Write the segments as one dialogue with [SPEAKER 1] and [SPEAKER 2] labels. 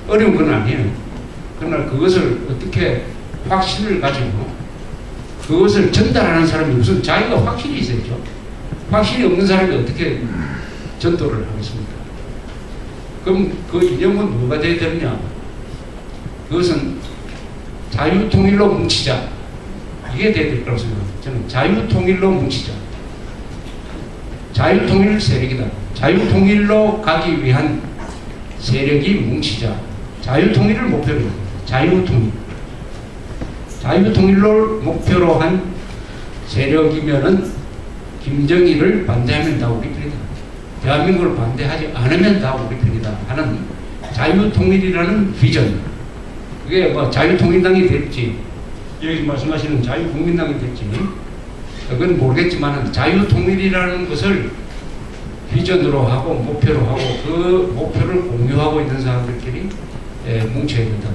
[SPEAKER 1] 어려운 건 아니에요. 그러나 그것을 어떻게 확신을 가지고 그것을 전달하는 사람이 무슨 자기가 확신이 있어야죠. 확신이 없는 사람이 어떻게 전도를 하겠습니까? 그럼 그 이념은 뭐가 되어야 되느냐? 그것은 자유통일로 뭉치자. 이게 되어야 될 거라고 생각합니다. 저는 자유통일로 뭉치자. 자유통일 세력이다. 자유통일로 가기 위한 세력이 뭉치자. 자유통일을 목표로 합니다. 자유통일. 자유통일로 목표로 한 세력이면은 김정일을 반대하면 다 우리 편이다. 대한민국을 반대하지 않으면 다 우리 편이다 하는 자유통일이라는 비전. 그게 뭐 자유통일당이 될지 여기 말씀하시는 자유국민당이 될지 그건 모르겠지만 자유통일이라는 것을 비전으로 하고 목표로 하고 그 목표를 공유하고 있는 사람들끼리 뭉쳐야 된다.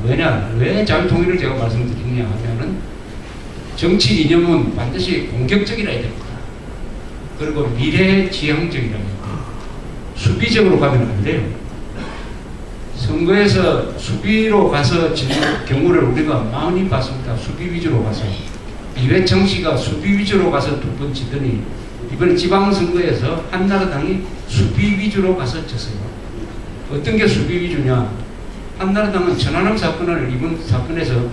[SPEAKER 1] 왜 자유통일을 제가 말씀드리냐 하면은 정치 이념은 반드시 공격적이라야 됩니다. 그리고 미래지향적이라야 됩니다. 수비적으로 가면 안 돼요. 선거에서 수비로 가서 진 경우를 우리가 많이 봤습니다. 수비 위주로 가서. 이회창 씨가 수비 위주로 가서 두 번 지더니 이번에 지방선거에서 한나라당이 수비 위주로 가서 졌어요. 어떤 게 수비 위주냐? 한나라당은 천안함 사건을 이번 사건에서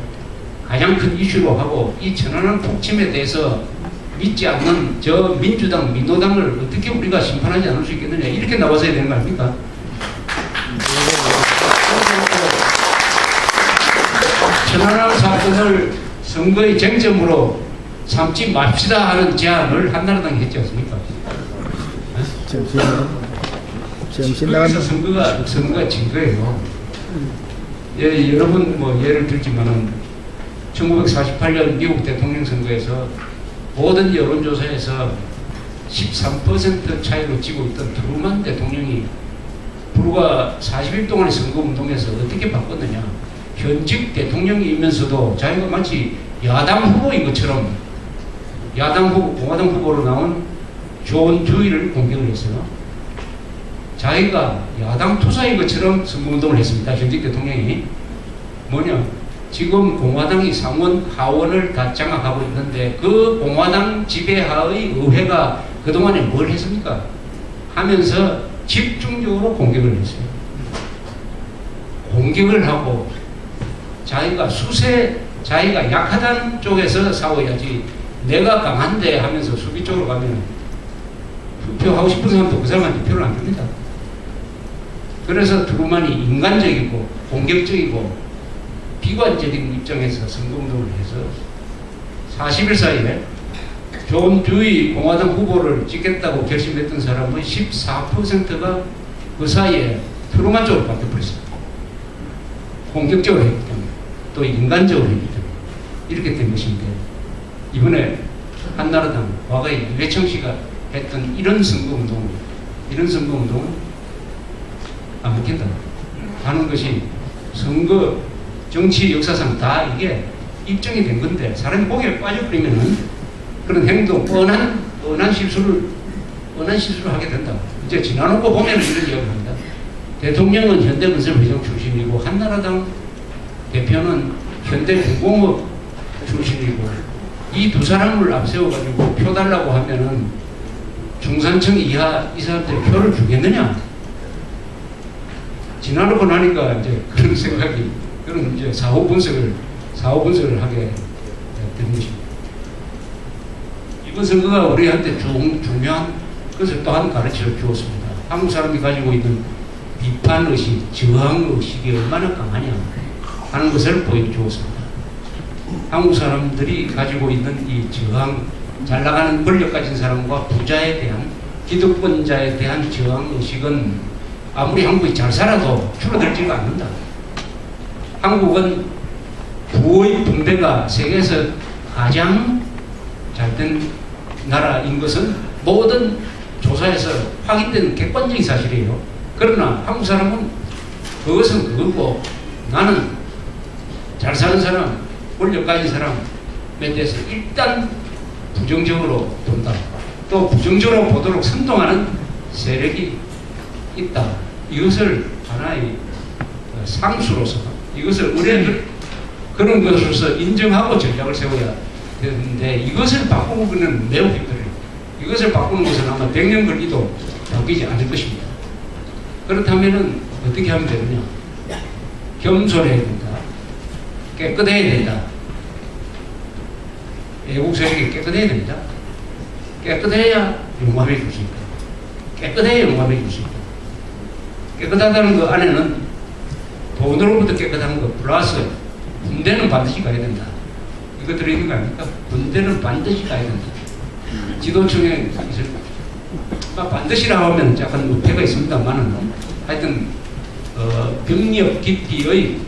[SPEAKER 1] 가장 큰 이슈로 하고 이 천안함 폭침에 대해서 믿지 않는 저 민주당, 민노당을 어떻게 우리가 심판하지 않을 수 있겠느냐 이렇게 나와서야 되는 거 아닙니까? 천안함 사건을 선거의 쟁점으로 삼지 맙시다 하는 제안을 한나라당이 했지 않습니까? 여기서 선거가 진 거예요. 예, 여러분 뭐 예를 들지만은 1948년 미국 대통령 선거에서 모든 여론조사에서 13% 차이로 지고 있던 트루만 대통령이 불과 40일 동안의 선거운동에서 어떻게 바꿨느냐. 현직 대통령이면서도 자기가 마치 야당 후보인 것처럼 공화당 후보로 나온 존 듀이를 공격을 했어요. 자기가 야당 투사인 것처럼 선거운동을 했습니다. 현직 대통령이. 뭐냐. 지금 공화당이 상원, 하원을 다 장악하고 있는데 그 공화당 지배하의 의회가 그동안에 뭘 했습니까? 하면서 집중적으로 공격을 했어요. 공격을 하고 자기가 자기가 약하다는 쪽에서 싸워야지 내가 강한데 하면서 수비 쪽으로 가면 투표하고 싶은 사람도 그 사람한테 표를 안 줍니다. 그래서 트루만이 인간적이고 공격적이고 비관적인 입장에서 선거운동을 해서 40일 사이에 존 듀이 공화당 후보를 찍겠다고 결심했던 사람의 14%가 그 사이에 트루만 쪽으로 바뀌어버렸습니다. 공격적으로 했기 때문에 또 인간적으로 했기 때문에 이렇게 된 것인데 이번에 한나라당 과거에 이회창 씨가 했던 이런 선거운동은 안 먹힌다 하는 것이 선거 정치 역사상 다 이게 입증이 된 건데 사람이 거기에 빠져버리면은 그런 행동, 뻔한 실수를 하게 된다. 이제 지나놓고 보면은 이런 이야기를 합니다. 대통령은 현대건설회장 출신이고 한나라당 대표는 현대중공업 출신이고 이 두 사람을 앞세워가지고 표 달라고 하면은 중산층 이하 이 사람들이 표를 주겠느냐? 지나놓고 나니까 이제 그런 생각이 그런 이제 사후 분석을 하게 되는 것입니다. 이번 선거가 우리한테 중요한 것을 또한 가르쳐 주었습니다. 한국 사람이 가지고 있는 비판의식, 저항의식이 얼마나 강하냐 하는 것을 보여주었습니다. 한국 사람들이 가지고 있는 이 저항, 잘 나가는 권력 가진 사람과 부자에 대한, 기득권자에 대한 저항의식은 아무리 한국이 잘 살아도 줄어들지가 않는다. 한국은 부의 분배가 세계에서 가장 잘된 나라인 것은 모든 조사에서 확인된 객관적인 사실이에요. 그러나 한국 사람은 그것은 그거고 나는 잘 사는 사람, 권력 가진 사람에 대해서 일단 부정적으로 본다. 또 부정적으로 보도록 선동하는 세력이 있다. 이것을 하나의 상수로서 이것을 그런 것으로서 인정하고 전략을 세워야 되는데 이것을 바꾸는 매우 힘들어요. 이것을 바꾸는 것은 아마 100년 걸리도 바뀌지 않을 것입니다. 그렇다면 어떻게 하면 되느냐? 겸손해야 된다. 깨끗해야 된다. 애국 세력이 깨끗해야 됩니다. 깨끗해야 용감해질 수 있다. 깨끗해야 용감해질 수 있다. 깨끗하다는 그 안에는 돈으로부터 깨끗한 것 플러스 군대는 반드시 가야 된다. 이거 들어있는 거 아닙니까? 군대는 반드시 가야 된다. 지도층에 반드시라고 하면 약간 우태가 있습니다만은 하여튼 병력 깊이의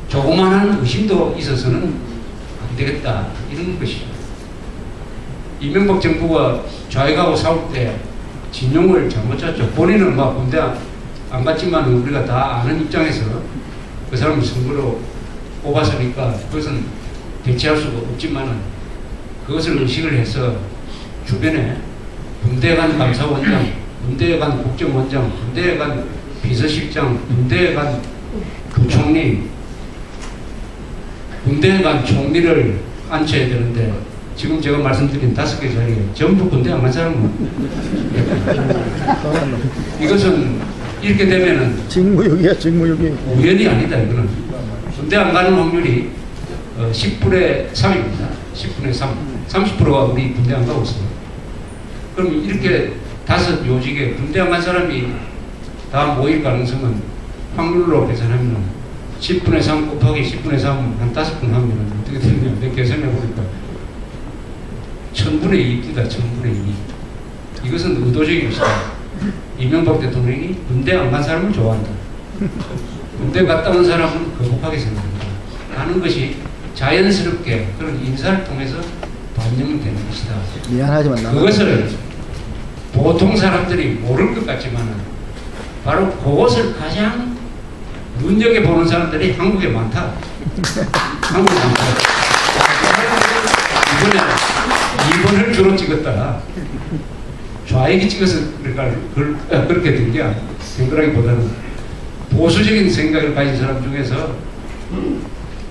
[SPEAKER 1] 조그마한 의심도 있어서는 안 되겠다 이런 것이죠. 이명박 정부가 좌익하고 싸울 때 진용을 잘못 짰죠. 본인은 막 군대 안 갔지만 우리가 다 아는 입장에서 그 사람을 선거로 뽑았으니까 그것은 대체할 수가 없지만은 그것을 의식을 해서 주변에 군대 간 감사원장, 군대 간 국정원장, 군대 간 비서실장, 군대 간 부총리, 군대 간 총리를 앉혀야 되는데 지금 제가 말씀드린 5개 자리에 전부 군대 안 간 사람은 이것은 이렇게 되면은
[SPEAKER 2] 직무유기야, 직무유기.
[SPEAKER 1] 우연이 아니다. 이거는 군대 안 가는 확률이 10분의 3입니다. 10분의 3. 30%가 우리 군대 안 가고 있어요. 그럼 이렇게 5 요직에 군대 안 간 사람이 다 모일 가능성은 확률로 계산하면 10분의 3 곱하기 10분의 3 한 5분 하면 어떻게 되느냐. 내가 계산해 보니까 1000분의 2입니다. 1000분의 2. 이것은 의도적인 것이다. 이명박 대통령이 군대 안 간 사람을 좋아한다. 군대 갔다 온 사람은 거북하게 생각한다. 하는 것이 자연스럽게 그런 인사를 통해서 반영이 되는 것이다.
[SPEAKER 2] 미안하지만
[SPEAKER 1] 그것을 보통 사람들이 모를 것 같지만 바로 그것을 가장 눈여겨보는 사람들이 한국에 많다. 한국에 많다. 이번에 2번을 주로 찍었다. 좌익이 찍어서 그렇게 된 게 생각하기보다는 보수적인 생각을 가진 사람 중에서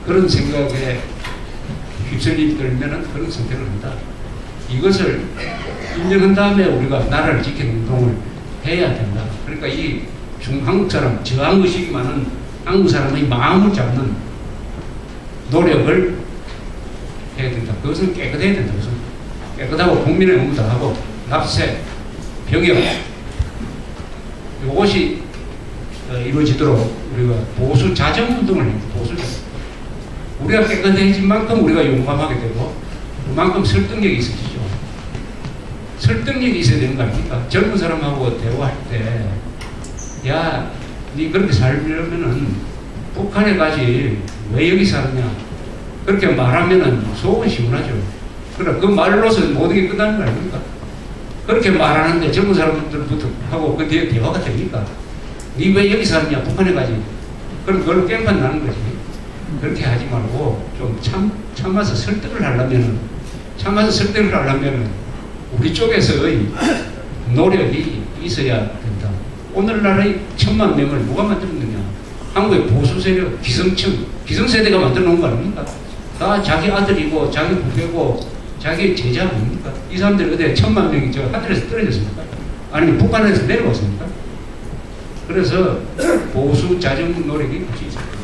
[SPEAKER 1] 그런 생각에 휩쓸림이 들면은 그런 선택을 한다. 이것을 인정한 다음에 우리가 나라를 지키는 운동을 해야 된다. 그러니까 이 중한국 사람, 저항의식이 많은 한국 사람의 마음을 잡는 노력을 해야 된다. 그것은 깨끗해야 된다. 그것은 깨끗하고 국민의 의무도 하고 납세, 병역 이것이 이루어지도록 우리가 보수 자정 운동을 해야 됩니다. 보수 자정. 우리가 깨끗해진 만큼 우리가 용감하게 되고 그만큼 설득력이 있어지죠. 설득력이 있어야 되는 거 아닙니까? 젊은 사람하고 대화할 때 야, 니 그렇게 살려면은 북한에 가지 왜 여기 사느냐 그렇게 말하면은 속은 시원하죠. 그러나 그 말로서 모든 게 끝나는 거 아닙니까? 그렇게 말하는데 젊은 사람들부터 하고 그 뒤에 대화가 됩니까? 니 왜 여기 사느냐 북한에 가지 그럼 그걸로 깽판 나는 거지. 그렇게 하지 말고 좀 참아서 설득을 하려면은 우리 쪽에서의 노력이 있어야 된다. 오늘날의 1000만 명을 누가 만들었느냐? 한국의 보수 세력, 기성층, 기성세대가 만들어 놓은 거 아닙니까? 다 자기 아들이고 자기 부배고 자기 제자 아닙니까? 이 사람들이 어디 1000만 명이 저 하늘에서 떨어졌습니까? 아니면 북한에서 내려왔습니까? 그래서 보수 자정 노력이 같이 있습니다.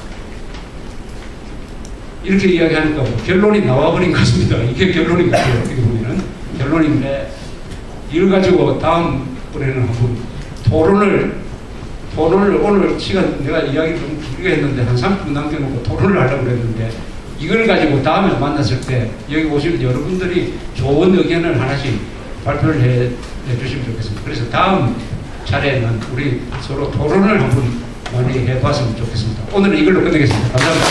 [SPEAKER 1] 이렇게 이야기하니까 뭐 결론이 나와버린 것 같습니다. 이게 결론인 것 같아요. 어떻게 보면 결론인데 이걸 가지고 다음번에는 한번 토론을 오늘 시간 내가 이야기 좀 길게 했는데 한 30분 남겨놓고 토론을 하려고 그랬는데 이걸 가지고 다음에 만났을 때 여기 오시면 여러분들이 좋은 의견을 하나씩 발표를 해 주시면 좋겠습니다. 그래서 다음 차례는 우리 서로 토론을 한번 많이 해봤으면 좋겠습니다. 오늘은 이걸로 끝내겠습니다. 감사합니다.